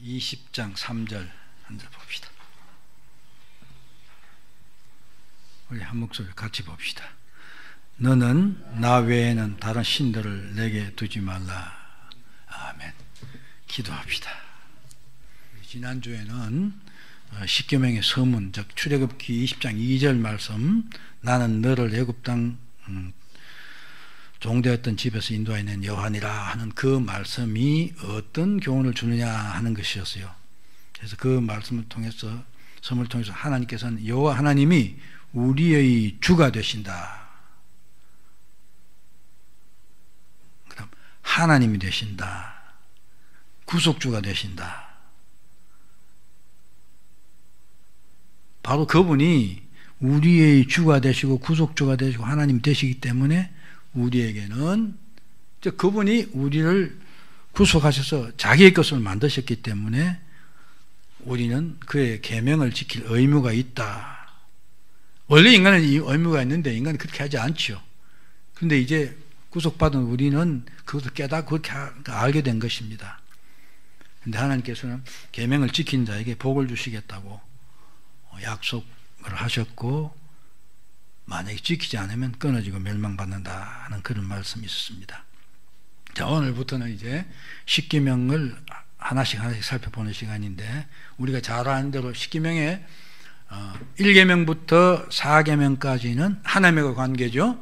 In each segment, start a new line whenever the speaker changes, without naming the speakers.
20장 3절 한 절 봅시다. 우리 한 목소리 같이 봅시다. 너는 나 외에는 다른 신들을 내게 두지 말라. 아멘. 기도합시다. 지난주에는 십계명의 서문, 즉 출애굽기 20장 2절 말씀, 나는 너를 애굽 땅 종되었던 집에서 인도하여 여호와니라 하는 그 말씀이 어떤 교훈을 주느냐 하는 것이었어요. 그래서 그 말씀을 통해서, 서문을 통해서 하나님께서는 여호와 하나님이 우리의 주가 되신다. 그 다음 하나님이 되신다. 구속주가 되신다. 바로 그분이 우리의 주가 되시고 구속주가 되시고 하나님 되시기 때문에 우리에게는, 그분이 우리를 구속하셔서 자기의 것을 만드셨기 때문에 우리는 그의 계명을 지킬 의무가 있다. 원래 인간은 이 의무가 있는데 인간은 그렇게 하지 않죠. 그런데 이제 구속받은 우리는 그것을 깨닫고 그렇게 알게 된 것입니다. 그런데 하나님께서는 계명을 지킨 자에게 복을 주시겠다고 약속을 하셨고, 만약에 지키지 않으면 끊어지고 멸망받는다 하는 그런 말씀이 있었습니다. 자, 오늘부터는 이제 십계명을 하나씩 살펴보는 시간인데, 우리가 잘 아는 대로 십계명의 1계명부터 4계명까지는 하나님과 관계죠.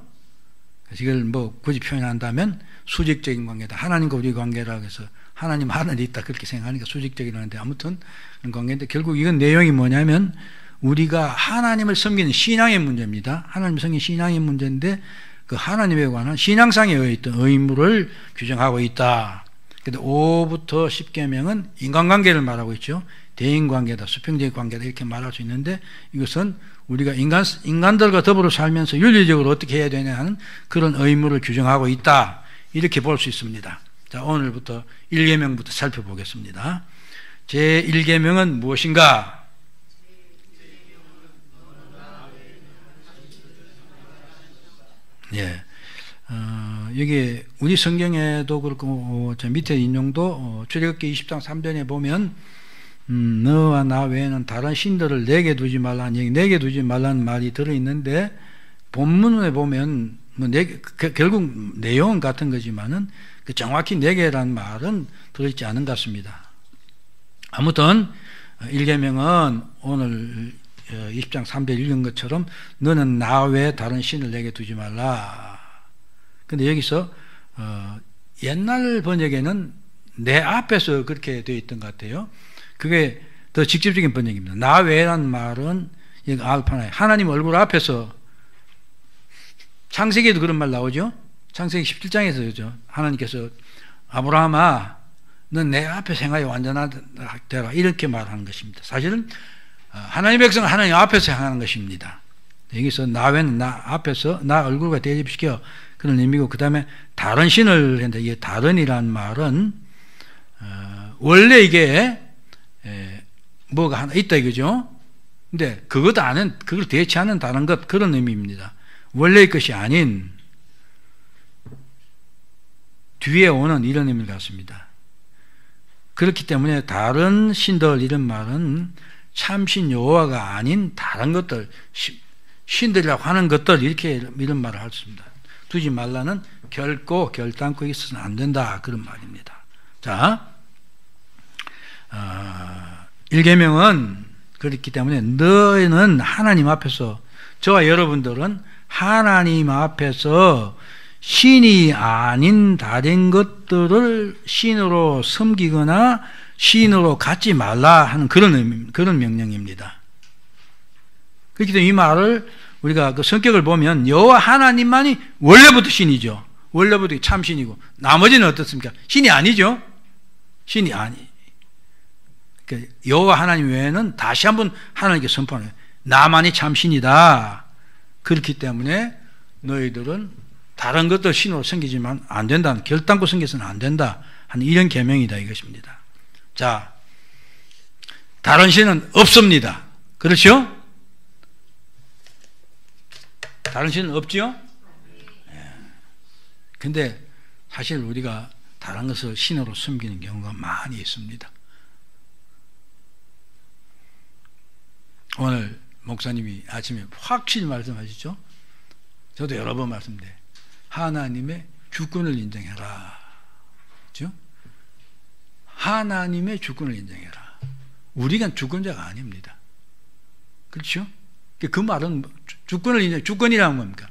그래서 이걸 뭐 굳이 표현한다면 수직적인 관계다. 하나님과 우리 관계라고 해서 하나님 하늘이 있다 그렇게 생각하니까 수직적이라는데, 아무튼 그런 관계인데, 결국 이건 내용이 뭐냐면 우리가 하나님을 섬기는 신앙의 문제입니다. 하나님을 섬기는 신앙의 문제인데, 그 하나님에 관한 신앙상의 어떤 의무를 규정하고 있다. 근데 5부터 10계명은 인간관계를 말하고 있죠. 대인관계다, 수평적인 관계다 이렇게 말할 수 있는데, 이것은 우리가 인간들과 더불어 살면서 윤리적으로 어떻게 해야 되냐 하는 그런 의무를 규정하고 있다, 이렇게 볼 수 있습니다. 자, 오늘부터 1계명부터 살펴보겠습니다. 제 1계명은 무엇인가? 예. 여기 우리 성경에도 그렇고 저 밑에 인용도 출애굽기 20장 3절에 보면 너와 나 외에는 다른 신들을 내게 두지 말라는, 여기 내게 두지 말라는 말이 들어있는데, 본문에 보면 뭐 결국 내용은 같은 거지만은 정확히 내게라는 말은 들어있지 않은 것 같습니다. 아무튼 1계명은 오늘 20장 3절 읽은 것처럼 너는 나 외에 다른 신을 내게 두지 말라. 근데 여기서 옛날 번역에는 내 앞에서 그렇게 되어 있던 것 같아요. 그게 더 직접적인 번역입니다. 나 외라는 말은 여기 알파나에 하나님 얼굴 앞에서, 창세기에도 그런 말 나오죠. 창세기 17장에서 그러죠. 하나님께서 아브라함아 넌 내 앞에 생각이 완전하되라 이렇게 말하는 것입니다. 사실은 하나님의 백성은 하나님 앞에서 향하는 것입니다. 여기서 나 외는 나 앞에서 나 얼굴과 대립시켜 그런 의미고, 그 다음에 다른 신을 했는데, 이게 다른이라는 말은 원래 이게 뭐가 하나 있다 이거죠. 근데 그것 아닌, 그걸 대체하는 다른 것, 그런 의미입니다. 원래의 것이 아닌 뒤에 오는 이런 의미를 갖습니다. 그렇기 때문에 다른 신들 이런 말은 참신 여호와가 아닌 다른 것들, 신들이라고 하는 것들, 이렇게 이런 말을 할 수 있습니다. 두지 말라는 결코 결단코 있어서는 안 된다, 그런 말입니다. 자, 1계명은 그렇기 때문에 너희는 하나님 앞에서, 저와 여러분들은 하나님 앞에서 신이 아닌 다른 것들을 신으로 섬기거나 신으로 갖지 말라 하는 그런 명령입니다. 그렇기 때문에 이 말을 우리가 그 성격을 보면 여호와 하나님만이 원래부터 신이죠. 원래부터 참신이고 나머지는 어떻습니까? 신이 아니죠. 신이 아니. 그러니까 여호와 하나님 외에는 다시 한번 하나님께 선포하는 거예요. 나만이 참신이다. 그렇기 때문에 너희들은 다른 것들 신으로 섬기지만 안 된다. 결단코 섬겨서는 안 된다 하는 이런 계명이다 이것입니다. 자, 다른 신은 없습니다. 그렇죠? 다른 신은 없지요? 근데 사실 우리가 다른 것을 신으로 섬기는 경우가 많이 있습니다. 오늘 목사님이 아침에 확실히 말씀하시죠. 저도 여러 번 말씀드려요. 하나님의 주권을 인정해라. 그렇죠? 하나님의 주권을 인정해라. 우리가 주권자가 아닙니다. 그렇죠? 그 말은 주권을 인정, 주권이라는 겁니까?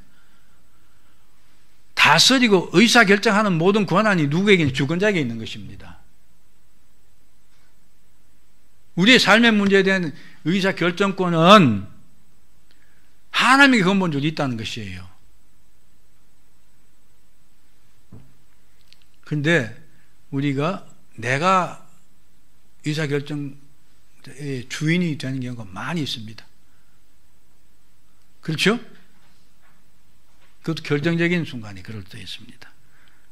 다스리고 의사결정하는 모든 권한이 누구에게 주권자에게 있는 것입니다. 우리의 삶의 문제에 대한 의사결정권은 하나님에게 근본적으로 있다는 것이에요. 그런데 우리가 내가 의사결정의 주인이 되는 경우가 많이 있습니다. 그렇죠? 그것도 결정적인 순간이 그럴 때 있습니다.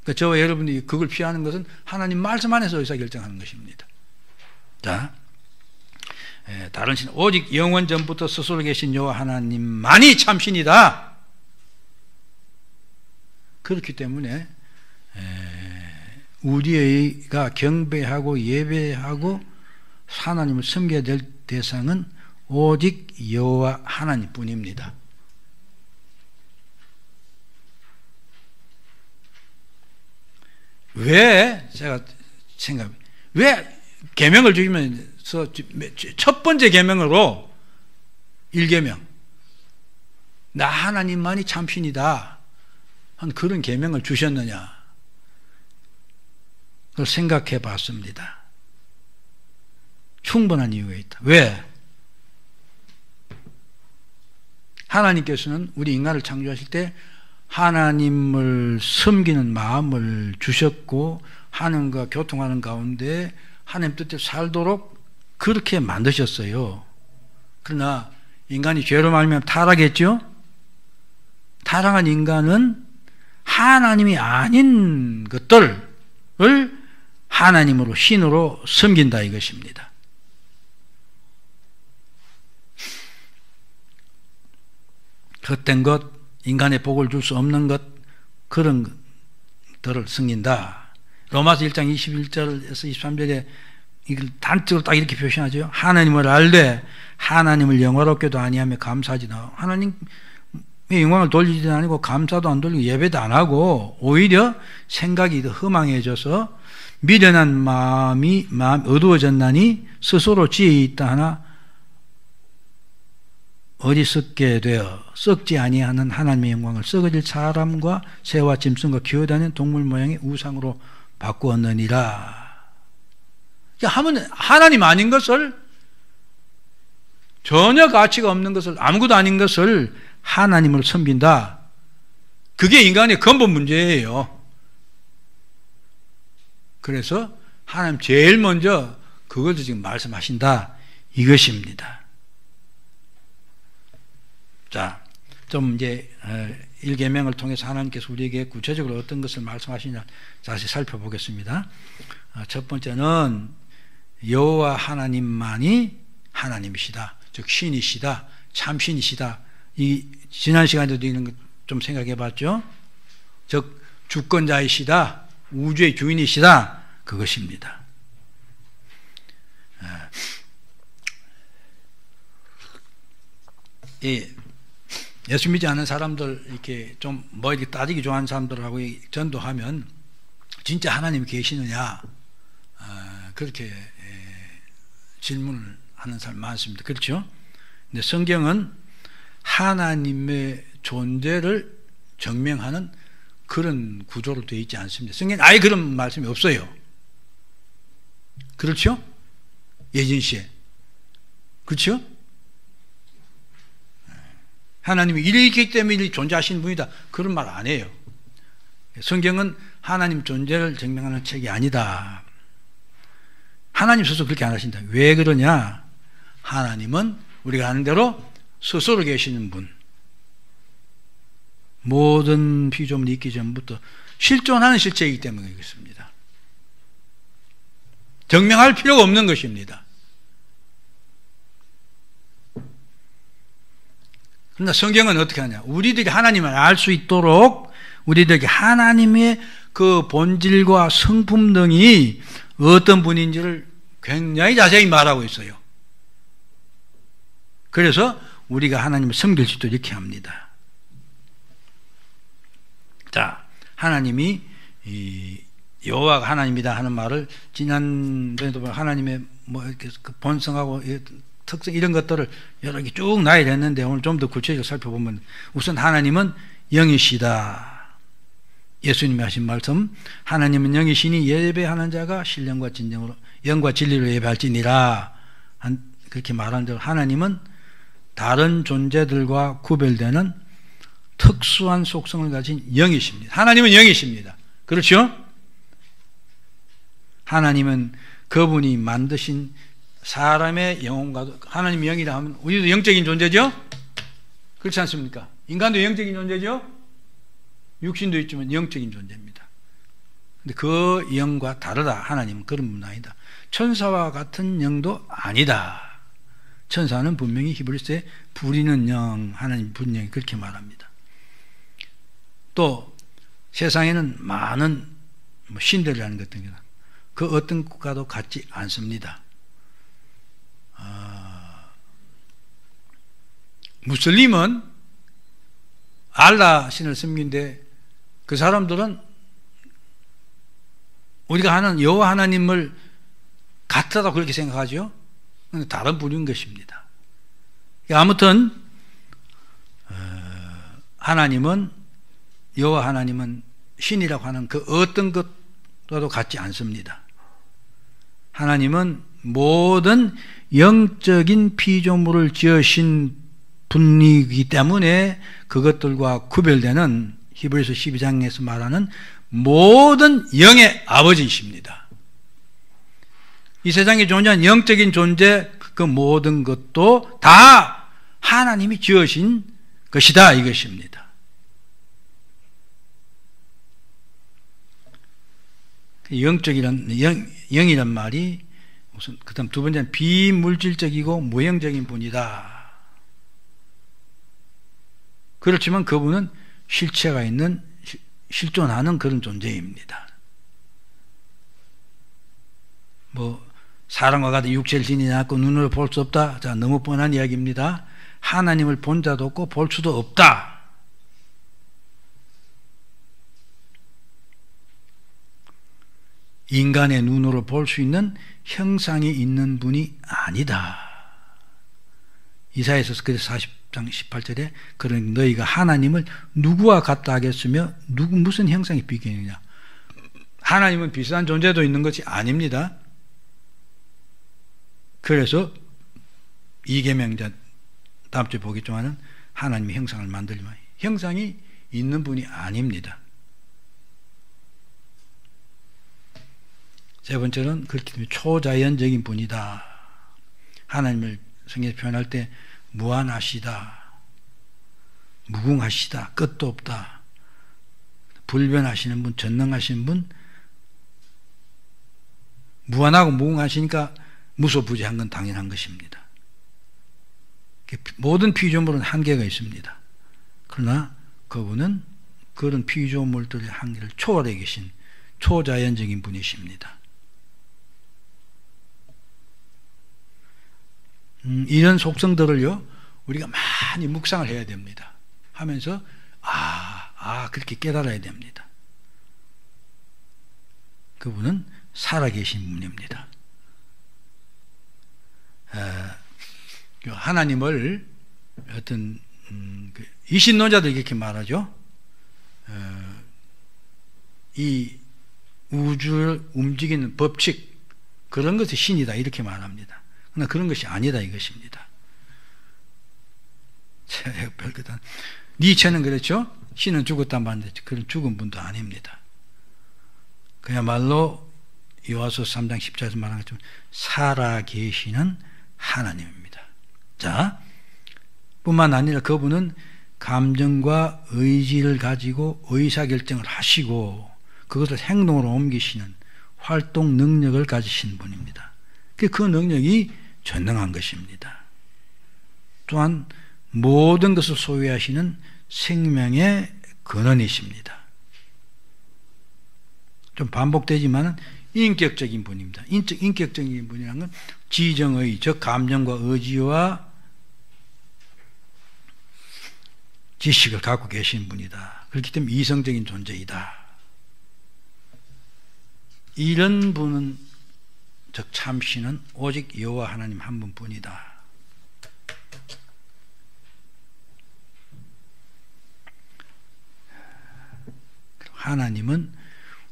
그러니까 저와 여러분이 그걸 피하는 것은 하나님 말씀 안에서 의사결정하는 것입니다. 자, 다른 신 오직 영원 전부터 스스로 계신 여호와 하나님만이 참신이다. 그렇기 때문에 우리가 경배하고 예배하고 하나님을 섬겨야 될 대상은 오직 여호와 하나님뿐입니다. 왜 제가 왜 계명을 주시면서 첫 번째 계명으로 1계명 나 하나님만이 참신이다 한 그런 계명을 주셨느냐? 그걸 생각해 봤습니다. 충분한 이유가 있다. 왜? 하나님께서는 우리 인간을 창조하실 때 하나님을 섬기는 마음을 주셨고 하나님과 교통하는 가운데 하나님 뜻대로 살도록 그렇게 만드셨어요. 그러나 인간이 죄로 말미암아 타락했죠? 타락한 인간은 하나님이 아닌 것들을 하나님으로 신으로 섬긴다 이것입니다. 헛된 것, 인간의 복을 줄 수 없는 것, 그런 것들을 섬긴다. 로마서 1장 21절에서 23절에 이걸 단적으로 딱 이렇게 표현하죠. 하나님을 알되 하나님을 영화롭게도 아니하며 감사하지도 하나님의 영광을 돌리지도 아니고 감사도 안 돌리고 예배도 안 하고 오히려 생각이 더 허망해져서 미련한 마음이 어두워졌나니 스스로 지혜 있다 하나 어리석게 되어 썩지 아니하는 하나님의 영광을 썩어질 사람과 새와 짐승과 기어다니는 동물 모양의 우상으로 바꾸었느니라. 하면 하나님 아닌 것을, 전혀 가치가 없는 것을, 아무것도 아닌 것을 하나님으로 섬긴다. 그게 인간의 근본 문제예요. 그래서 하나님 제일 먼저 그것도 지금 말씀하신다 이것입니다. 자, 좀 이제 1계명을 통해서 하나님께서 우리에게 구체적으로 어떤 것을 말씀하시냐 다시 살펴보겠습니다. 첫 번째는 여호와 하나님만이 하나님이시다. 즉 신이시다. 참신이시다. 이 지난 시간에도 이런 것 좀 생각해 봤죠? 즉 주권자이시다. 우주의 주인이시다. 그것입니다. 예수 믿지 않는 사람들 이렇게 좀 뭐 이렇게 따지기 좋아하는 사람들하고 전도하면 진짜 하나님 계시느냐 그렇게 질문을 하는 사람 많습니다. 그렇죠? 근데 성경은 하나님의 존재를 증명하는 그런 구조로 되어 있지 않습니다. 성경에 아예 그런 말씀이 없어요. 그렇죠? 예진 씨, 그렇죠? 하나님이 이렇기 때문에 존재하시는 분이다. 그런 말 안 해요. 성경은 하나님 존재를 증명하는 책이 아니다. 하나님 스스로 그렇게 안 하신다. 왜 그러냐? 하나님은 우리가 아는 대로 스스로 계시는 분. 모든 피조물이 있기 전부터 실존하는 실체이기 때문에 그렇습니다. 증명할 필요가 없는 것입니다. 그러나 성경은 어떻게 하냐? 우리들이 하나님을 알 수 있도록 우리들에게 하나님의 그 본질과 성품 등이 어떤 분인지를 굉장히 자세히 말하고 있어요. 그래서 우리가 하나님을 섬길 수도 이렇게 합니다. 자, 하나님이 여호와가 하나님이다 하는 말을 지난번에도 하나님의 뭐 이렇게 그 본성하고 특성 이런 것들을 여러 개 쭉 나열했는데 오늘 좀 더 구체적으로 살펴보면 우선 하나님은 영이시다. 예수님이 하신 말씀, 하나님은 영이시니 예배하는 자가 신령과 진정으로 영과 진리로 예배할지니라. 그렇게 말한 대로 하나님은 다른 존재들과 구별되는 특수한 속성을 가진 영이십니다. 하나님은 영이십니다. 그렇죠? 하나님은 그분이 만드신 사람의 영혼과도, 하나님이 영이라 하면 우리도 영적인 존재죠? 그렇지 않습니까? 인간도 영적인 존재죠? 육신도 있지만 영적인 존재입니다. 근데 그 영과 다르다. 하나님은 그런 분 아니다. 천사와 같은 영도 아니다. 천사는 분명히 히브리서에 부리는 영, 하나님 분명히 그렇게 말합니다. 또 세상에는 많은 신들이라는 것 등이나 그 어떤 국가도 같지 않습니다. 무슬림은 알라 신을 섬기는데 그 사람들은 우리가 하는 여호와 하나님을 같다고 그렇게 생각하죠. 다른 부류인 것입니다. 아무튼 하나님은 여호와 하나님은 신이라고 하는 그 어떤 것과도 같지 않습니다. 하나님은 모든 영적인 피조물을 지으신 분이기 때문에 그것들과 구별되는 히브리서 12장에서 말하는 모든 영의 아버지이십니다. 이 세상에 존재한 영적인 존재 그 모든 것도 다 하나님이 지으신 것이다 이것입니다. 영이란 말이 우선 그다음 두 번째는 비물질적이고 무형적인 분이다. 그렇지만 그분은 실체가 있는 실존하는 그런 존재입니다. 뭐 사람과 같은 육체를 지니지 않고 눈으로 볼 수 없다. 자, 너무 뻔한 이야기입니다. 하나님을 본 자도 없고 볼 수도 없다. 인간의 눈으로 볼 수 있는 형상이 있는 분이 아니다. 이사야서 그래서 40장 18절에 그런 너희가 하나님을 누구와 같다 하겠으며 무슨 형상이 비교하느냐. 하나님은 비슷한 존재도 있는 것이 아닙니다. 그래서 이계명자 다음 주에 보겠지만은 하나님의 형상을 만들지만 형상이 있는 분이 아닙니다. 세 번째는 그렇기 때문에 초자연적인 분이다. 하나님을 성경에서 표현할 때 무한하시다, 무궁하시다, 끝도 없다, 불변하시는 분, 전능하신 분, 무한하고 무궁하시니까 무소부재한 건 당연한 것입니다. 모든 피조물은 한계가 있습니다. 그러나 그분은 그런 피조물들의 한계를 초월해 계신 초자연적인 분이십니다. 이런 속성들을요 우리가 많이 묵상을 해야 됩니다. 하면서 그렇게 깨달아야 됩니다. 그분은 살아계신 분입니다. 하나님을 어떤 이신론자들이 이렇게 말하죠. 이 우주를 움직이는 법칙 그런 것이 신이다 이렇게 말합니다. 그러나 그런 것이 아니다 이것입니다. 니체는 그랬죠. 신은 죽었단 말인데 그런 죽은 분도 아닙니다. 그야말로 요한서 3장 10절에서 말한 것처럼 살아계시는 하나님입니다. 자, 뿐만 아니라 그분은 감정과 의지를 가지고 의사결정을 하시고 그것을 행동으로 옮기시는 활동 능력을 가지신 분입니다. 그 능력이 전능한 것입니다. 또한 모든 것을 소유하시는 생명의 근원이십니다. 좀 반복되지만 인격적인 분입니다. 인격적인 분이라는 건 지정의, 즉 감정과 의지와 지식을 갖고 계신 분이다. 그렇기 때문에 이성적인 존재이다. 이런 분은, 즉 참신은 오직 여호와 하나님 한 분뿐이다. 하나님은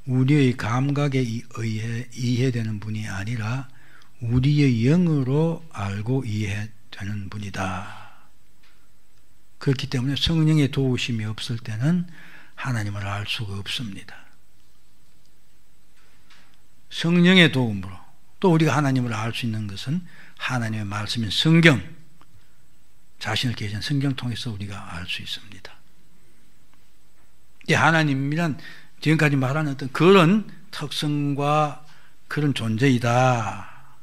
우리의 감각에 의해 이해되는 분이 아니라 우리의 영으로 알고 이해되는 분이다. 그렇기 때문에 성령의 도우심이 없을 때는 하나님을 알 수가 없습니다. 성령의 도움으로 또 우리가 하나님을 알 수 있는 것은 하나님의 말씀인 성경, 자신을 계신 성경 통해서 우리가 알 수 있습니다. 이 하나님이란 지금까지 말한 어떤 그런 특성과 그런 존재이다.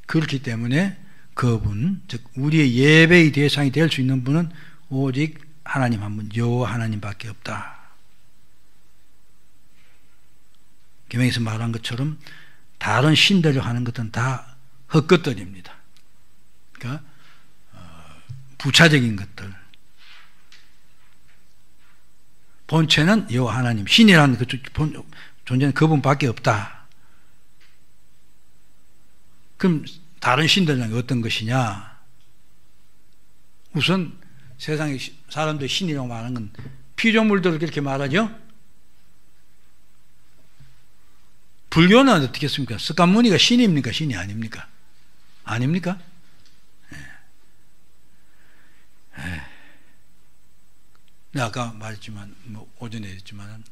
그렇기 때문에 그분, 즉 우리의 예배의 대상이 될 수 있는 분은 오직 하나님 한 분, 여호와 하나님밖에 없다. 계명에서 말한 것처럼 다른 신들을 하는 것은 다 헛것들입니다. 그러니까 부차적인 것들. 본체는 여호와 하나님, 신이라는 그 존재는 그분밖에 없다. 그럼 다른 신들은 어떤 것이냐? 우선 세상에 사람들이 신이라고 말하는 건 피조물들을 그렇게 말하죠? 불교는 어떻게 했습니까? 석가모니가 신입니까? 신이 아닙니까? 아닙니까? 내가 아까 말했지만, 오전에 했지만,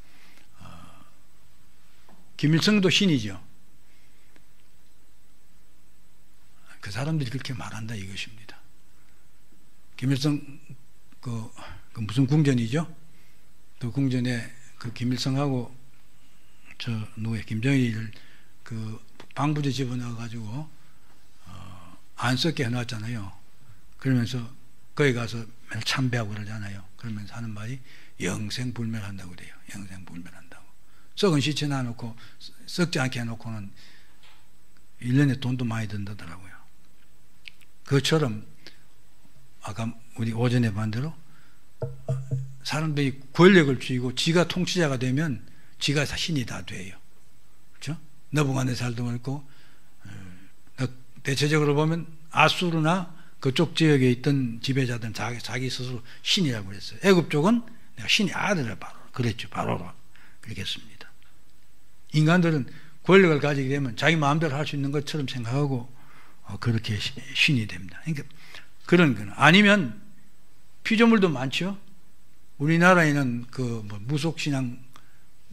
김일성도 신이죠. 그 사람들이 그렇게 말한다 이것입니다. 김일성 그 무슨 궁전이죠? 그 궁전에 그 김일성하고 김정일을 그 방부제 집어넣어 가지고 안 썩게 해놨잖아요. 그러면서 거기 가서 맨날 참배하고 그러잖아요. 그러면서 하는 말이 영생불멸한다고 그래요. 영생불멸한다고. 썩은 시체 놔놓고 썩지 않게 해놓고는 1년에 돈도 많이 든다더라고요. 그것처럼 아까 우리 오전에 반대로 사람들이 권력을 쥐고 지가 통치자가 되면 지가 신이 다 돼요. 그렇죠? 너부갓네살도 그렇고 대체적으로 보면 아수르나 그쪽 지역에 있던 지배자들은 자기 스스로 신이라고 그랬어요. 애굽 쪽은 내가 신의 아들을 바로 그랬죠. 바로로 그러겠습니다. 인간들은 권력을 가지게 되면 자기 마음대로 할 수 있는 것처럼 생각하고 그렇게 신이 됩니다. 그러니까 그런 거는 아니면 피조물도 많죠. 우리나라에는 그 무속신앙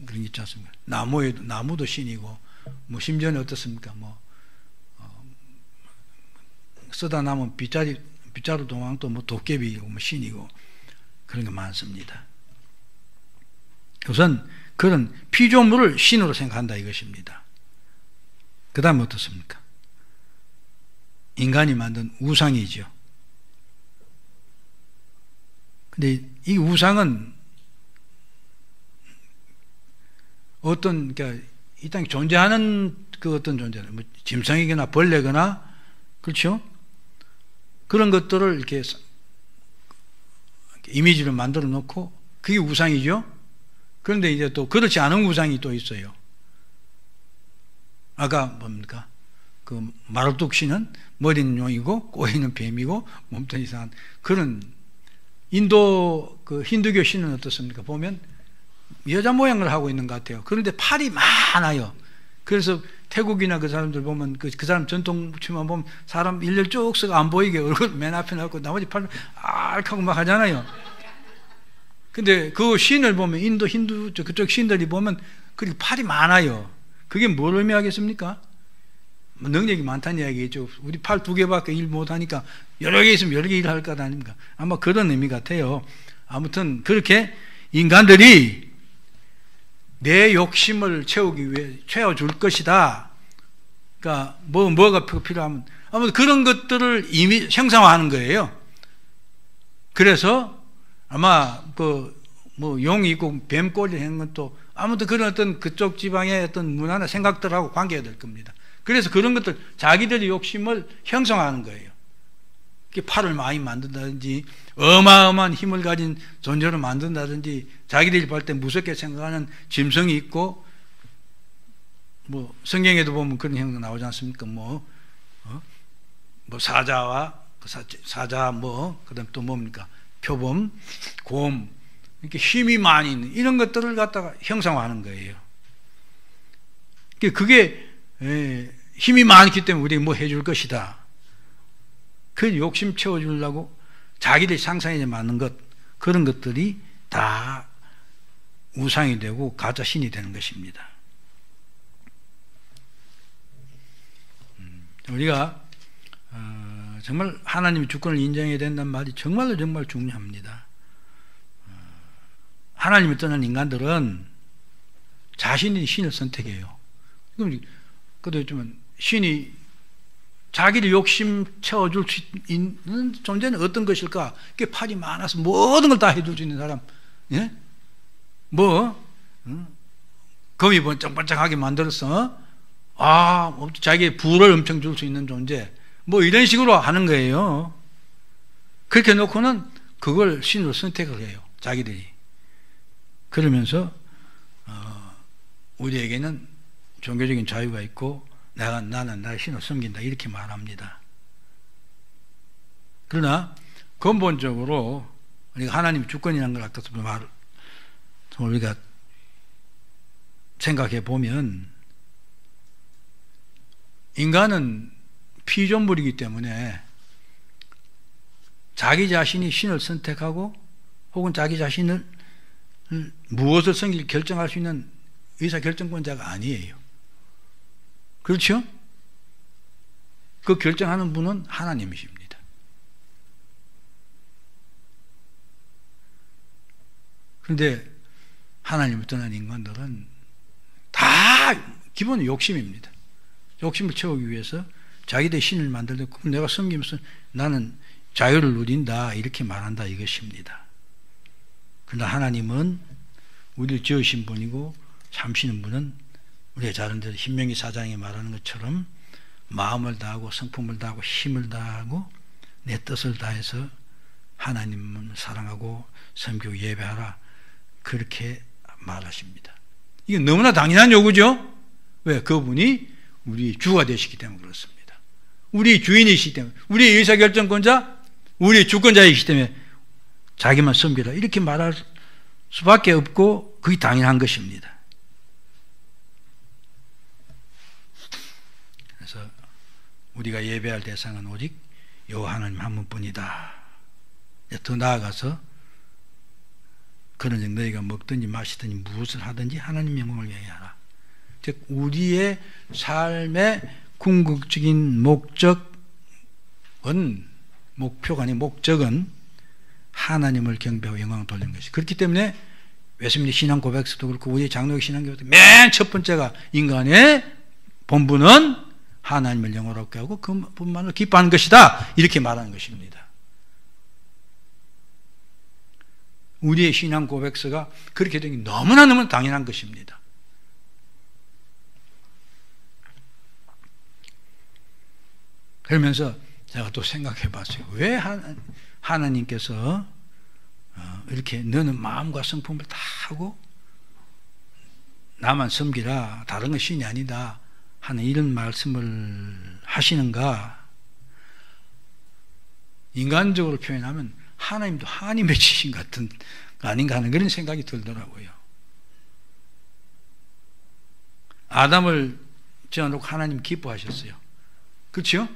그런 게 있지 않습니까? 나무도 신이고 심지어는 어떻습니까? 쓰다 남은 빗자루 동황도 도깨비고 신이고 그런 게 많습니다. 우선 그런 피조물을 신으로 생각한다 이것입니다. 그 다음에 어떻습니까? 인간이 만든 우상이죠. 근데 이 우상은 그러니까 이 땅에 존재하는 그 어떤 존재는 짐승이거나 벌레거나 그렇죠? 그런 것들을 이렇게 이미지를 만들어 놓고 그게 우상이죠. 그런데 이제 또 그렇지 않은 우상이 또 있어요. 아까 뭡니까? 그 마르뚝신은 머리는 용이고 꼬리는 뱀이고 몸뚱이 이상한 그런 인도 그 힌두교 신은 어떻습니까? 보면 여자 모양을 하고 있는 것 같아요. 그런데 팔이 많아요. 그래서 태국이나 그 사람들 보면 그 사람 전통치만 보면 사람 일렬 쭉 서 안 보이게 얼굴 맨 앞에 놓고 나머지 팔을 알하고 막 하잖아요. 근데 그 신을 보면 힌두 그쪽 신들이 보면 그렇게 팔이 많아요. 그게 뭘 의미하겠습니까? 능력이 많다는 이야기죠. 우리 팔 2개밖에 일 못하니까 여러 개 있으면 여러 개 일할 것 아닙니까? 아마 그런 의미 같아요. 아무튼 그렇게 인간들이 내 욕심을 채우기 위해 채워줄 것이다. 그러니까 뭐가 필요하면 아무튼 그런 것들을 이미 형상화하는 거예요. 그래서 아마 용이 있고 뱀꼬리를 하는 것도 아무튼 그런 어떤 그쪽 지방의 어떤 문화나 생각들하고 관계가 될 겁니다. 그래서 그런 것들 자기들의 욕심을 형성하는 거예요. 팔을 많이 만든다든지 어마어마한 힘을 가진 존재로 만든다든지 자기들이 볼 때 무섭게 생각하는 짐승이 있고 뭐 성경에도 보면 그런 형도 나오지 않습니까? 뭐 사자와 사자 그다음 또 뭡니까? 표범, 곰 이렇게 힘이 많이 있는 이런 것들을 갖다가 형상화하는 거예요. 그게 힘이 많기 때문에 우리에게 뭐 해줄 것이다. 그 욕심 채워주려고 자기들이 상상에 맞는 것 그런 것들이 다 우상이 되고 가짜 신이 되는 것입니다. 우리가 정말 하나님의 주권을 인정해야 된다는 말이 정말 중요합니다. 하나님을 떠난 인간들은 자신이 신을 선택해요. 그래도 좀 신이 자기를 욕심 채워줄 수 있는 존재는 어떤 것일까? 그게 팔이 많아서 모든 걸 다 해줄 수 있는 사람, 예? 검이 번쩍번쩍하게 만들어서 자기의 부를 엄청 줄 수 있는 존재, 이런 식으로 하는 거예요. 그렇게 놓고는 그걸 신으로 선택을 해요, 자기들이. 그러면서 우리에게는 종교적인 자유가 있고 나는 나의 신을 섬긴다 이렇게 말합니다. 그러나 근본적으로 우리가 하나님의 주권이라는 걸 갖다서 우리가 생각해 보면 인간은 피조물이기 때문에 자기 자신이 신을 선택하고 혹은 자기 자신을 무엇을 섬길 결정할 수 있는 의사결정권자가 아니에요. 그렇죠? 그 결정하는 분은 하나님이십니다. 그런데 하나님을 떠난 인간들은 다 기본 욕심입니다. 욕심을 채우기 위해서 자기들의 신을 만들고 내가 섬기면서 나는 자유를 누린다 이렇게 말한다 이것입니다. 그러나 하나님은 우리를 지으신 분이고 참시는 분은 우리가 잘 아는 대로 신명기 4장에 말하는 것처럼 마음을 다하고 성품을 다하고 힘을 다하고 내 뜻을 다해서 하나님을 사랑하고 섬기고 예배하라 그렇게 말하십니다. 이게 너무나 당연한 요구죠. 왜? 그분이 우리 주가 되시기 때문에 그렇습니다. 우리 주인이시기 때문에 우리 의사결정권자 우리 주권자이시기 때문에 자기만 섬기라 이렇게 말할 수밖에 없고 그게 당연한 것입니다. 그래서 우리가 예배할 대상은 오직 여호와 하나님 한 분뿐이다. 더 나아가서 그런즉 너희가 먹든지 마시든지 무엇을 하든지 하나님 영광을 위하여 하라. 즉 우리의 삶의 궁극적인 목표가 아닌 목적은 하나님을 경배하고 영광을 돌리는 것이. 그렇기 때문에 웨스민리 신앙 고백서도 그렇고 우리 장로교 신앙교도 맨 첫 번째가 인간의 본분은 하나님을 영원하게 하고 그분만을 기뻐하는 것이다 이렇게 말하는 것입니다. 우리의 신앙 고백서가 그렇게 되는 게 너무나 당연한 것입니다. 그러면서 제가 또 생각해 봤어요. 왜 하나님께서 이렇게 너는 마음과 성품을 다 하고 나만 섬기라 다른 건 신이 아니다 하는 이런 말씀을 하시는가? 인간적으로 표현하면 하나님도 한이 맺히신 같은 거 아닌가 하는 그런 생각이 들더라고요. 아담을 지어놓고 하나님 기뻐하셨어요. 그렇죠?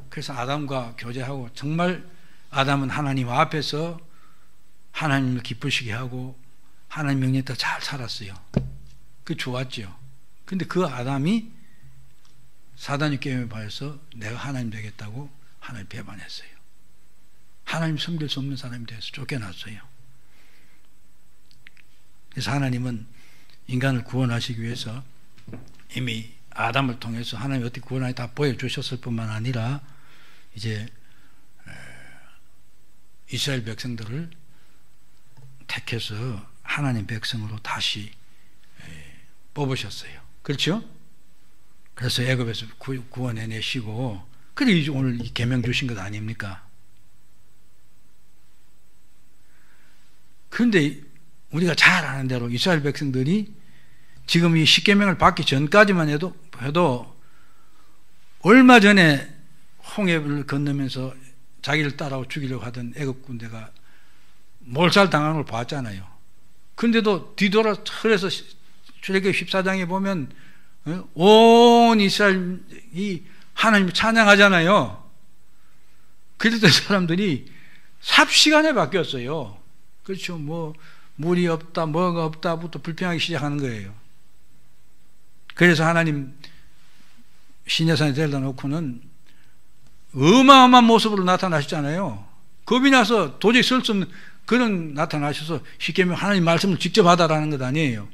그래서 아담과 교제하고 정말 아담은 하나님 앞에서 하나님을 기쁘시게 하고 하나님 명령에 따라 잘 살았어요. 그게 좋았죠. 근데 그 아담이 사단의 게임에 빠져서 내가 하나님 되겠다고 하나님 배반했어요. 하나님 섬길 수 없는 사람이 돼서 쫓겨났어요. 그래서 하나님은 인간을 구원하시기 위해서 이미 아담을 통해서 하나님이 어떻게 구원하는지 다 보여주셨을 뿐만 아니라 이제 이스라엘 백성들을 택해서 하나님 백성으로 다시 뽑으셨어요. 그렇죠? 그래서 애굽에서 구원해내시고 그래 오늘 이 계명 주신 것 아닙니까? 그런데 우리가 잘 아는 대로 이스라엘 백성들이 지금 이 십계명을 받기 전까지만 해도 얼마 전에 홍해를 건너면서 자기를 따라와 죽이려고 하던 애국 군대가 몰살당하는 걸 봤잖아요. 그런데도 뒤돌아 그래서 출애굽기 14장에 보면 온 이스라엘이 하나님을 찬양하잖아요. 그랬던 사람들이 삽시간에 바뀌었어요. 그렇죠. 뭐 물이 없다 뭐가 없다부터 불평하기 시작하는 거예요. 그래서 하나님 시내산에 데려다 놓고는 어마어마한 모습으로 나타나셨잖아요. 겁이 나서 도저히 설 수 없는 그런 나타나셔서 십계명 하나님 말씀을 직접 하다라는 것 아니에요.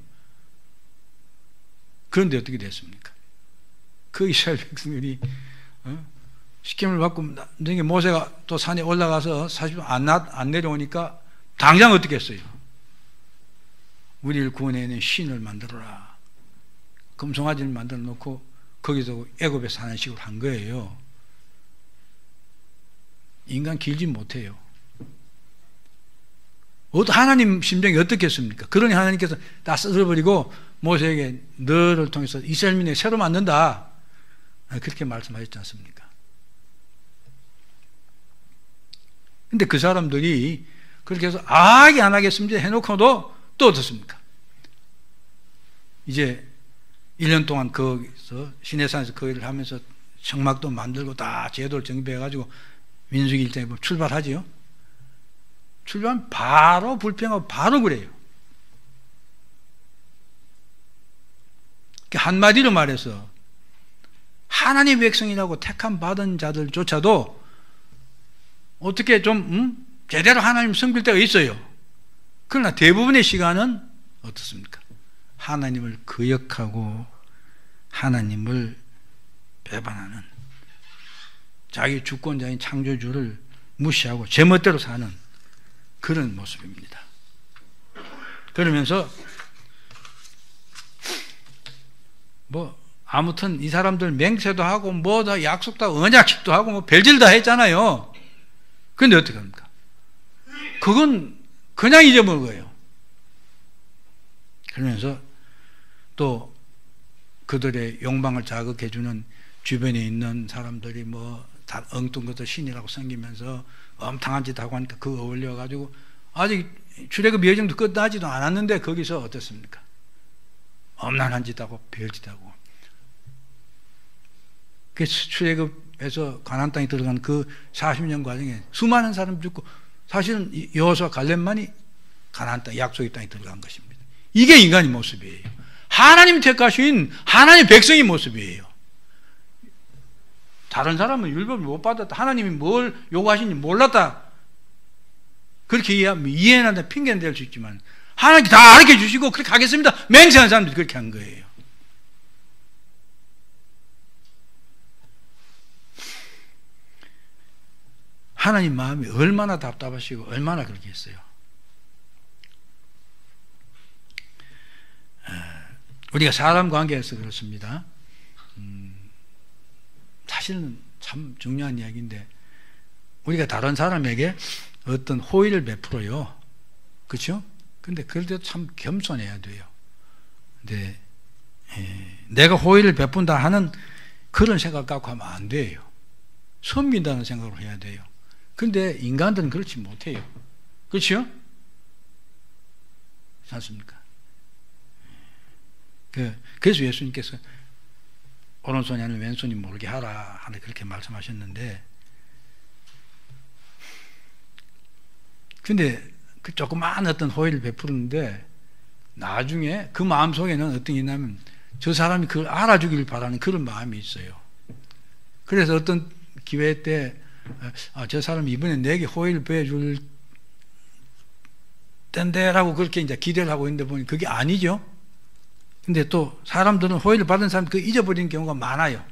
그런데 어떻게 됐습니까? 그 이스라엘 백성들이 십계명을 받고 나중에 모세가 또 산에 올라가서 40분 안 내려오니까 당장 어떻게 했어요? 우리를 구원해내는 신을 만들어라. 금송아지를 만들어 놓고 거기서 애굽에 사는 식으로 한 거예요. 인간 길지 못해요. 하나님 심정이 어떻겠습니까? 그러니 하나님께서 다 쓸어버리고 모세에게 너를 통해서 이스라엘민을 새로 만든다. 그렇게 말씀하셨지 않습니까? 근데 그 사람들이 그렇게 해서 하게 안 하겠습니다 해놓고도 또 어떻습니까? 이제 1년 동안 거기서 시내산에서 그 일을 하면서 청막도 만들고 다 제도를 정비해가지고 민수기 1장에 보면 출발하지요. 출발하면 바로 불평하고 바로 그래요. 한마디로 말해서 하나님의 백성이라고 택함 받은 자들조차도 어떻게 좀 제대로 하나님 섬길 때가 있어요. 그러나 대부분의 시간은 어떻습니까? 하나님을 거역하고 하나님을 배반하는 자기 주권자인 창조주를 무시하고 제멋대로 사는 그런 모습입니다. 그러면서 아무튼 이 사람들 맹세도 하고 다 약속도 하고 언약식도 하고 별짓 다 했잖아요. 그런데 어떻게 합니까? 그건 그냥 잊어버린 거예요. 그러면서 또 그들의 욕망을 자극해주는 주변에 있는 사람들이 다 엉뚱 것도 신이라고 섬기면서 엄탕한 짓 하고 하니까 그거 어울려가지고 아직 출애굽 여정도 끝나지도 않았는데 거기서 어떻습니까? 엄난한 짓 하고 별짓 하고. 그래서 출애굽에서 가나안 땅에 들어간 그 40년 과정에 수많은 사람이 죽고 사실은 여호수아 갈렙만이 가나안 땅 약속의 땅에 들어간 것입니다. 이게 인간의 모습이에요. 하나님 택하신 하나님의 백성의 모습이에요. 다른 사람은 율법을 못 받았다. 하나님이 뭘 요구하시는지 몰랐다. 그렇게 이해는 한다. 핑계는 될 수 있지만 하나님께 다 가르쳐 주시고 그렇게 하겠습니다. 맹세하는 사람들이 그렇게 한 거예요. 하나님 마음이 얼마나 답답하시고 얼마나 그렇게 했어요. 우리가 사람 관계에서 그렇습니다. 사실은 참 중요한 이야기인데 우리가 다른 사람에게 어떤 호의를 베풀어요. 그렇죠? 근데 그럴 때도 참 겸손해야 돼요. 근데 내가 호의를 베푼다 하는 그런 생각 갖고 하면 안 돼요. 섬긴다는 생각으로 해야 돼요. 근데 인간들은 그렇지 못해요. 그렇죠? 그렇지 않습니까? 그래서 예수님께서 오른손이 아니라 왼손이 모르게 하라 하는 그렇게 말씀하셨는데 근데 그 조그마한 어떤 호의를 베푸는데 나중에 그 마음속에는 어떤 게 있냐면 저 사람이 그걸 알아주길 바라는 그런 마음이 있어요. 그래서 어떤 기회 때 저 사람이 이번에 내게 호의를 베어줄 텐데라고 그렇게 이제 기대를 하고 있는데 보니 그게 아니죠. 근데 또 사람들은 호의를 받은 사람 그 잊어버리는 경우가 많아요.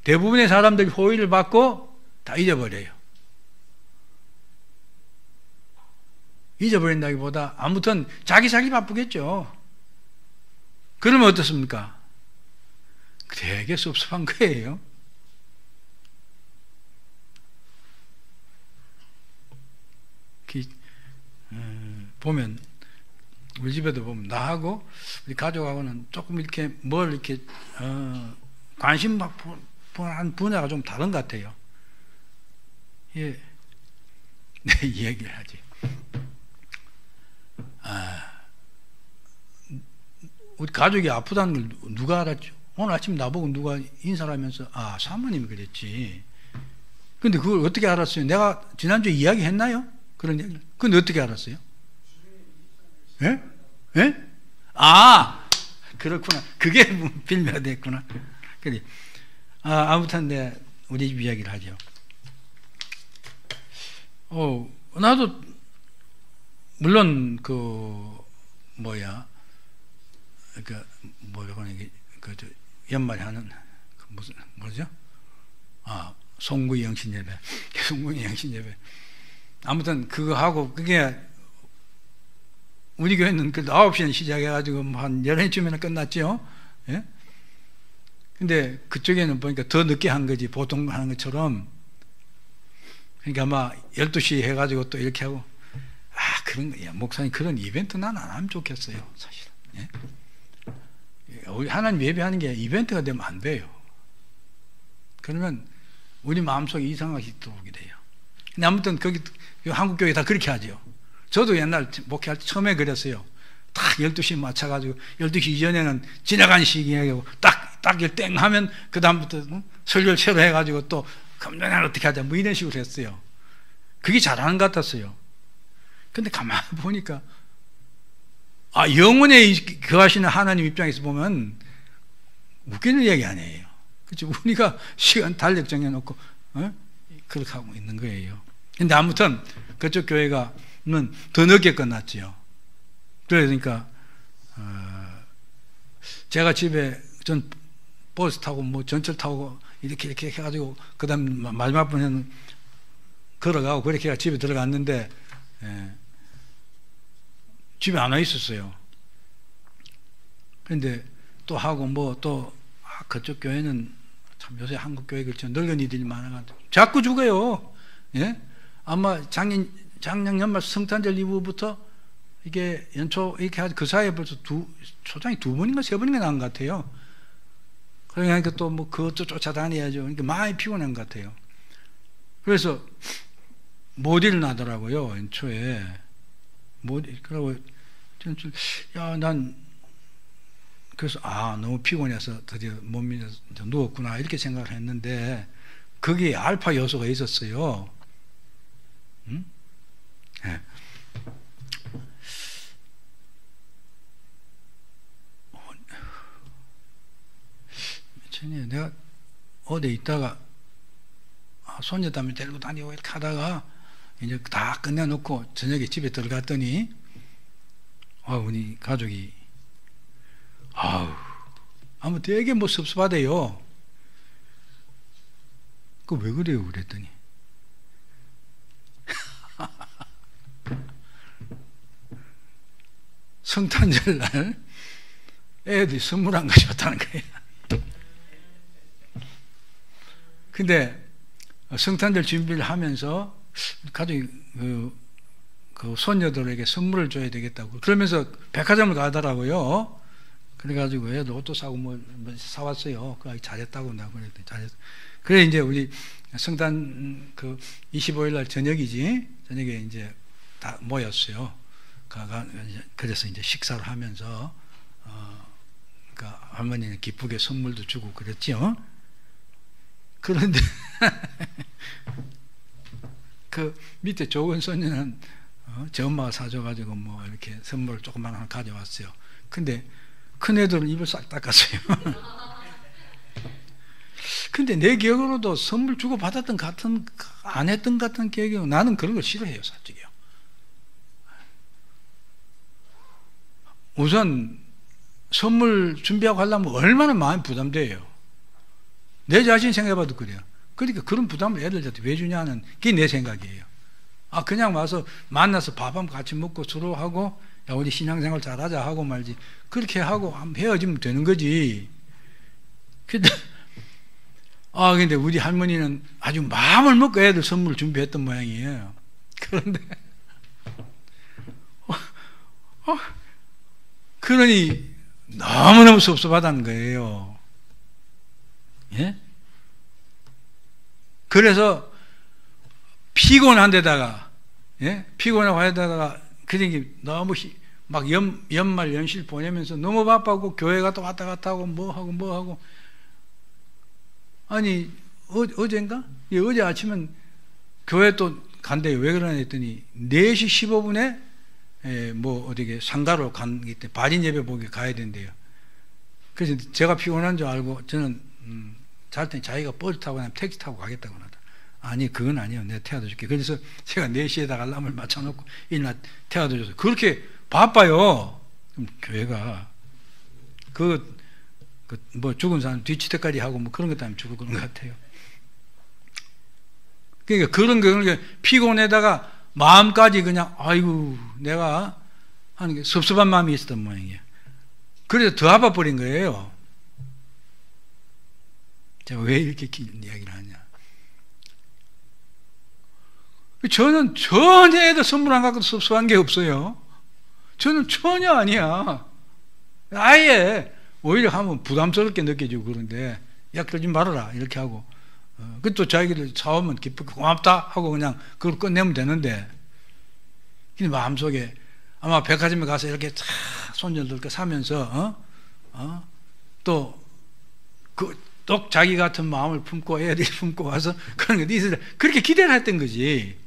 대부분의 사람들이 호의를 받고 다 잊어버려요. 잊어버린다기보다 아무튼 자기 살기 바쁘겠죠. 그러면 어떻습니까? 되게 섭섭한 거예요. 보면 우리 집에도 보면 나하고 우리 가족하고는 조금 이렇게 뭘 이렇게 관심 한 분야가 좀 다른 것 같아요. 예, 네, 이 얘기를 하지. 우리 가족이 아프다는 걸 누가 알았죠? 오늘 아침 나보고 누가 인사를 하면서 사모님이 그랬지. 근데 그걸 어떻게 알았어요? 내가 지난주에 이야기했나요? 그런 얘기를. 근데 어떻게 알았어요? 예? 예? 그렇구나. 그게 빌미가 됐구나. 그래. 아무튼 우리 집 이야기를 하죠. 나도 물론 연말에 하는 뭐죠? 송구의 영신 예배. 송구의 영신 예배. 아무튼 그거 하고 그게 우리 교회는 그래도 9시에 시작해가지고 한 11시쯤에는 끝났죠. 예? 근데 그쪽에는 보니까 더 늦게 한 거지, 보통 하는 것처럼. 그러니까 아마 12시 해가지고 또 이렇게 하고, 그런 거야. 목사님 그런 이벤트 난 안 하면 좋겠어요, 사실. 예? 우리 하나님 예배하는 게 이벤트가 되면 안 돼요. 그러면 우리 마음속에 이상하게 들어오게 돼요. 근데 아무튼 거기 한국교회 다 그렇게 하죠. 저도 옛날 목회할 때 처음에 그랬어요. 딱 12시 맞춰가지고 12시 이전에는 지나간 시기하고 딱 땡 하면 그 다음부터 설교를 새로 해가지고 또 금년에 어떻게 하자 뭐 이런 식으로 했어요. 그게 잘하는 것 같았어요. 근데 가만히 보니까 영원에 거하시는 하나님 입장에서 보면 웃기는 얘기 아니에요. 그렇죠? 우리가 시간 달력 정해놓고 그렇게 하고 있는 거예요. 근데 아무튼 그쪽 교회가 더 늦게 끝났지요. 그러니까 제가 집에 전 버스 타고 뭐 전철 타고 이렇게 해가지고 그다음 마지막 번에는 걸어가고 그렇게 집에 들어갔는데 집에 안 와 있었어요. 그런데 또 하고 그쪽 교회는 참 요새 한국 교회 그렇죠. 늙은이들이 많아가지고 자꾸 죽어요. 예? 아마 작년 연말 성탄절 이후부터 이게 연초 이렇게 하지 그 사이에 벌써 초장이 2번인가 3번인가 난 것 같아요. 그러니까 또 그것도 쫓아다녀야죠. 그러니까 많이 피곤한 것 같아요. 그래서 못 일어나더라고요. 연초에 그러고 난 그래서 너무 피곤해서 드디어 몸이 누웠구나 이렇게 생각을 했는데 거기에 알파 요소가 있었어요. 응? 네. 내가 어디에 있다가 손녀딸을 데리고 다니고 이렇게 하다가 이제 다 끝내놓고 저녁에 집에 들어갔더니 우리 가족이 아무 되게 섭섭하대요. 왜 그래요? 그랬더니 성탄절 날 애들이 선물 안 가져왔다는 거예요. 근데 성탄절 준비를 하면서 가족이 그 손녀들에게 선물을 줘야 되겠다고 그러면서 백화점을 가더라고요. 그래가지고 애들 옷도 사고 뭐 사왔어요. 잘했다고 내가 그랬더니 잘했어. 그래 이제 우리 성탄 25일 날 저녁이지. 저녁에 이제 다 모였어요. 그래서 이제 식사를 하면서 그러니까 할머니는 기쁘게 선물도 주고 그랬지요. 그런데 그 밑에 좋은 손녀는 제 엄마가 사줘가지고 뭐 이렇게 선물을 조그만 하나 가져왔어요. 근데 큰 애들은 입을 싹 닦았어요. 근데 내 기억으로도 선물 주고 받았던 같은 안 했던 같은 기억이 나는 그런 걸 싫어해요, 솔직히요. 우선 선물 준비하고 하려면 얼마나 마음이 부담돼요. 내 자신 생각해봐도 그래요. 그러니까 그런 부담을 애들한테 왜 주냐는 그게 내 생각이에요. 그냥 와서 만나서 밥 한번 같이 먹고 서로 하고 야 우리 신앙생활 잘하자 하고 말지 그렇게 하고 헤어지면 되는 거지. 근데 우리 할머니는 아주 마음을 먹고 애들 선물을 준비했던 모양이에요. 그런데 그러니 너무너무 섭섭하다는 거예요. 예? 그래서 피곤한 데다가, 예? 피곤하고 데다가 그러니 너무 막 연말 연실 보내면서 너무 바빠고 교회 갔다 왔다 갔다 하고 뭐 하고 아니 어젠가? 예, 어제 아침엔 교회 또 간대요. 왜 그러냐 했더니 4시 15분에 뭐 어디게 상가로 간기 때문에 발인 예배 보기 가야 된대요. 그래서 제가 피곤한 줄 알고 저는 잘 때 자기가 버스 타고 나면 택시 타고 가겠다고 하다. 아니 그건 아니에요. 내가 태워다 줄게. 그래서 제가 4시에다가 알람을 맞춰놓고 일어나 태워다 줘서 그렇게 바빠요. 그럼 교회가 뭐 죽은 사람 뒤치대까지 하고 뭐 그런 것 때문에 죽을 그런 것 같아요. 그러니까 그런 게 피곤해다가 마음까지 그냥 아이고 내가 하는 게 섭섭한 마음이 있었던 모양이에요. 그래서 더 아파버린 거예요. 제가 왜 이렇게 긴 이야기를 하냐. 저는 전혀 애들 선물 안 갖고도 섭섭한 게 없어요. 저는 전혀 아니야. 아예 오히려 하면 부담스럽게 느껴지고 그런데 야 그러지 말아라 이렇게 하고 그또 자기들 사오면 기쁘게 고맙다 하고 그냥 그걸 끝내면 되는데 근데 마음속에 아마 백화점에 가서 이렇게 쫙 손녀들과 사면서 또 자기 같은 마음을 품고 애들이 품고 와서 그런 거 있어요. 그렇게 기대를 했던 거지.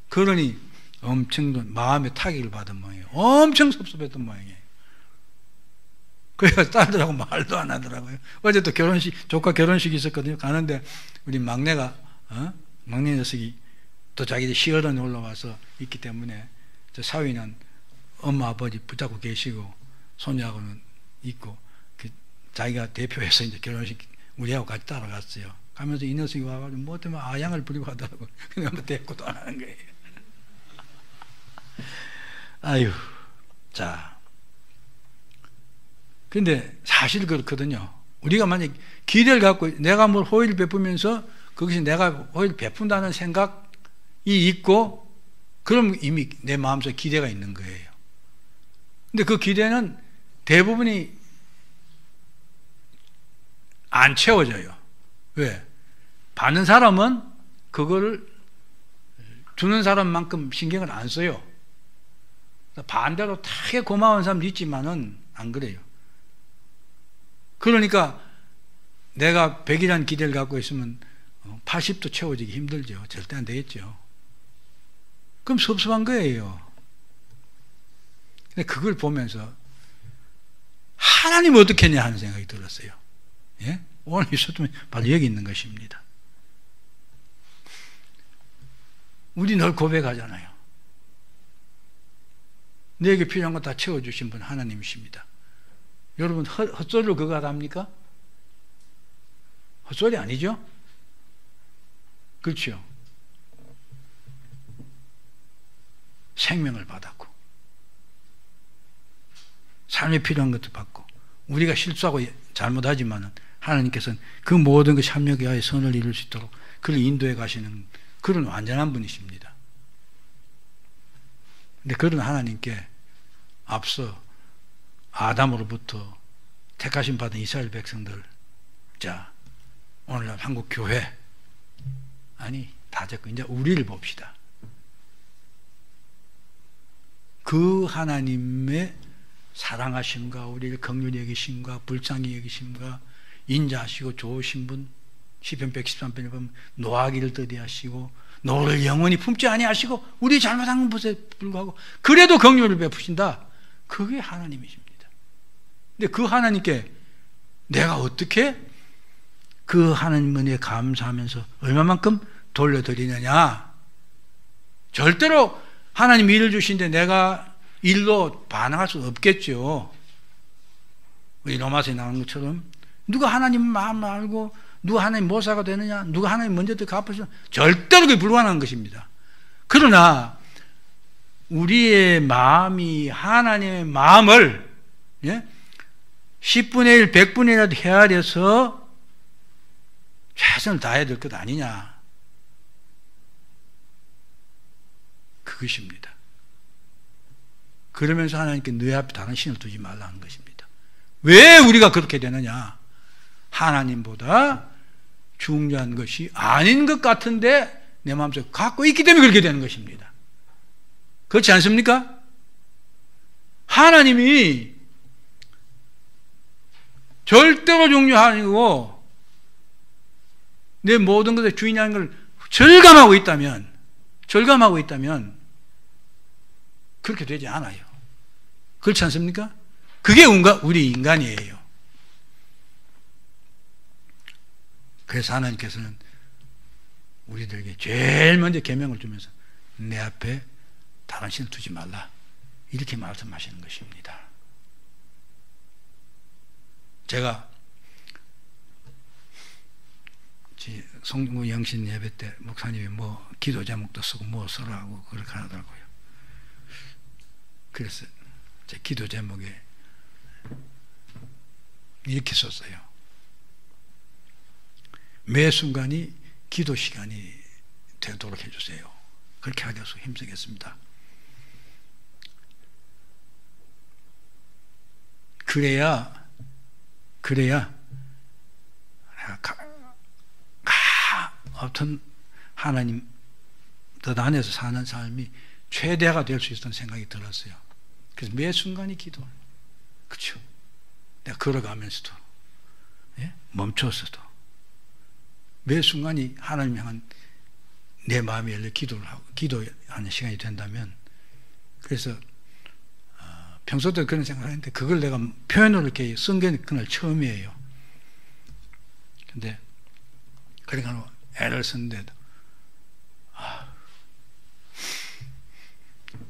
그러니 엄청 마음의 타격을 받은 모양이에요. 엄청 섭섭했던 모양이에요. 그래서 딸들하고 말도 안 하더라고요. 어제 또 조카 결혼식이 있었거든요. 가는데 우리 막내 녀석이 또 자기들 시어른이 올라와서 있기 때문에 저 사위는 엄마 아버지 붙잡고 계시고 손녀하고는 있고 자기가 대표해서 이제 결혼식 우리하고 같이 따라갔어요. 가면서 이 녀석이 와가지고 뭐 때문에 아양을 부리고 하더라고요. 그래서 한번 데리고도 안 하는 거예요. 아유, 자. 근데 사실 그렇거든요. 우리가 만약 기대를 갖고 내가 뭘 호의를 베푸면서 그것이 내가 호의를 베푼다는 생각이 있고 그럼 이미 내 마음속에 기대가 있는 거예요. 근데 그 기대는 대부분이 안 채워져요. 왜? 받는 사람은 그거를 주는 사람만큼 신경을 안 써요. 반대로 되게 고마운 사람도 있지만은 안 그래요. 그러니까 내가 100이라는 기대를 갖고 있으면 80도 채워지기 힘들죠. 절대 안 되겠죠. 그럼 섭섭한 거예요. 근데 그걸 보면서 하나님 어떻게 했냐 하는 생각이 들었어요. 예? 오늘 있었으면 바로 여기 있는 것입니다. 우리 늘 고백하잖아요. 내게 필요한 거 다 채워주신 분 하나님이십니다. 여러분 헛소리로 그거 합니까? 헛소리 아니죠? 그렇죠? 생명을 받았고 삶에 필요한 것도 받고 우리가 실수하고 잘못하지만 하나님께서는 그 모든 것이 합력에 하여 선을 이룰 수 있도록 그를 인도해 가시는 그런 완전한 분이십니다. 근데 그런 하나님께 앞서 아담으로부터 택하심 받은 이스라엘 백성들, 자 오늘날 한국 교회 아니 다 됐고 이제 우리를 봅시다. 그 하나님의 사랑하심과 우리를 긍휼히 여기심과 불쌍히 여기심과 인자하시고 좋으신 분, 시편 113편에 보면 노하기를 더디하시고 너를 영원히 품지 아니하시고 우리 잘못한 것에 불구하고 그래도 긍휼을 베푸신다. 그게 하나님이십니다. 근데 그 하나님께 내가 어떻게 그 하나님 은혜에 감사하면서 얼마만큼 돌려드리느냐. 절대로 하나님 일을 주신데 내가 일로 반응할 수 없겠죠. 우리 로마서에 나오는 것처럼 누가 하나님 마음을 알고 누가 하나님 모사가 되느냐, 누가 하나님 먼저 더 갚으시냐, 절대로 그게 불가능한 것입니다. 그러나 우리의 마음이 하나님의 마음을 10분의 1, 100분의 1이라도 헤아려서 최선을 다해야 될 것 아니냐. 그것입니다. 그러면서 하나님께 너희 앞에 다른 신을 두지 말라는 것입니다. 왜 우리가 그렇게 되느냐? 하나님보다 중요한 것이 아닌 것 같은데 내 마음속에 갖고 있기 때문에 그렇게 되는 것입니다. 그렇지 않습니까? 하나님이 절대로 중요하고 내 모든 것의 주인이라는 걸 절감하고 있다면 그렇게 되지 않아요. 그렇지 않습니까? 그게 우리 인간이에요. 그래서 하나님께서는 우리들에게 제일 먼저 계명을 주면서 내 앞에 다른 신을 두지 말라 이렇게 말씀하시는 것입니다. 제가 성구 영신 예배 때 목사님이 뭐 기도 제목도 쓰고 뭐 써라고 그렇게 하더라고요. 그래서 제 기도 제목에 이렇게 썼어요. 매 순간이 기도 시간이 되도록 해주세요. 그렇게 하기 위해서 힘쓰겠습니다. 그래야 어떤 하나님 뜻 안에서 사는 삶이 최대화가 될 수 있다는 생각이 들었어요. 그래서 매 순간이 기도. 그렇죠? 내가 걸어가면서도 멈춰서도 매 순간이 하나님 향한 내 마음이 열려 기도하는 시간이 된다면, 그래서 평소 때 그런 생각을 했는데 그걸 내가 표현으로 이렇게 쓴 게 그날 처음이에요. 근데 그러니까 애를 썼는데도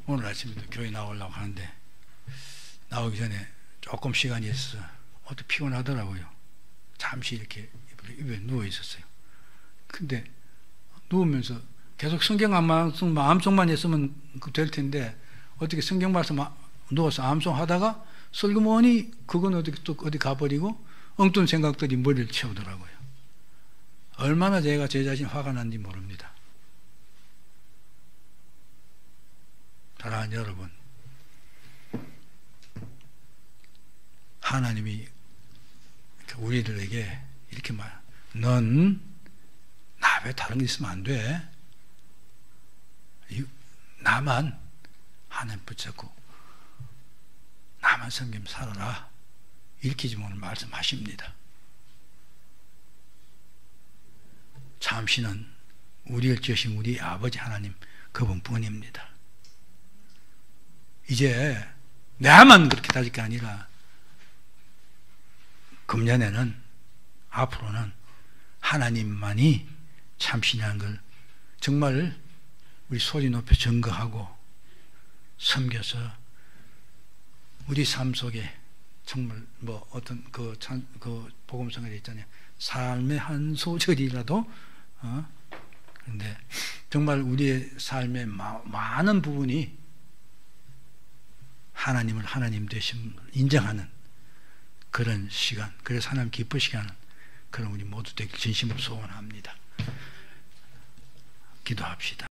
오늘 아침에도 교회 나오려고 하는데 나오기 전에 조금 시간이 있어서 어떻게 피곤하더라고요. 잠시 이렇게 입에 누워 있었어요. 근데 누우면서 계속 성경 암송만 했으면 될 텐데 어떻게 성경 말씀 누워서 암송하다가 슬그머니 그건 어디 가버리고 엉뚱 생각들이 머리를 채우더라고요. 얼마나 제가 제 자신 화가 난지 모릅니다. 사랑하는 여러분, 하나님이 우리들에게 이렇게 넌 나 왜 다른 게 있으면 안 돼. 나만 하나님 붙잡고 나만 섬기며 살아라. 이렇게 지금 오늘 말씀하십니다. 참신은 우리를 지으신 우리 아버지 하나님 그분뿐입니다. 이제 나만 그렇게 따질 게 아니라 금년에는 앞으로는 하나님만이 참신이라는 걸 정말 우리 소리 높여 증거하고 섬겨서 우리 삶 속에 정말 뭐 어떤 그 복음성에 있잖아요. 삶의 한 소절이라도 그런데 정말 우리의 삶의 많은 부분이 하나님을 하나님 되심을 인정하는 그런 시간, 그래서 하나님 기쁘시게 하는 그런 우리 모두 되길 진심으로 소원합니다. 기도합시다.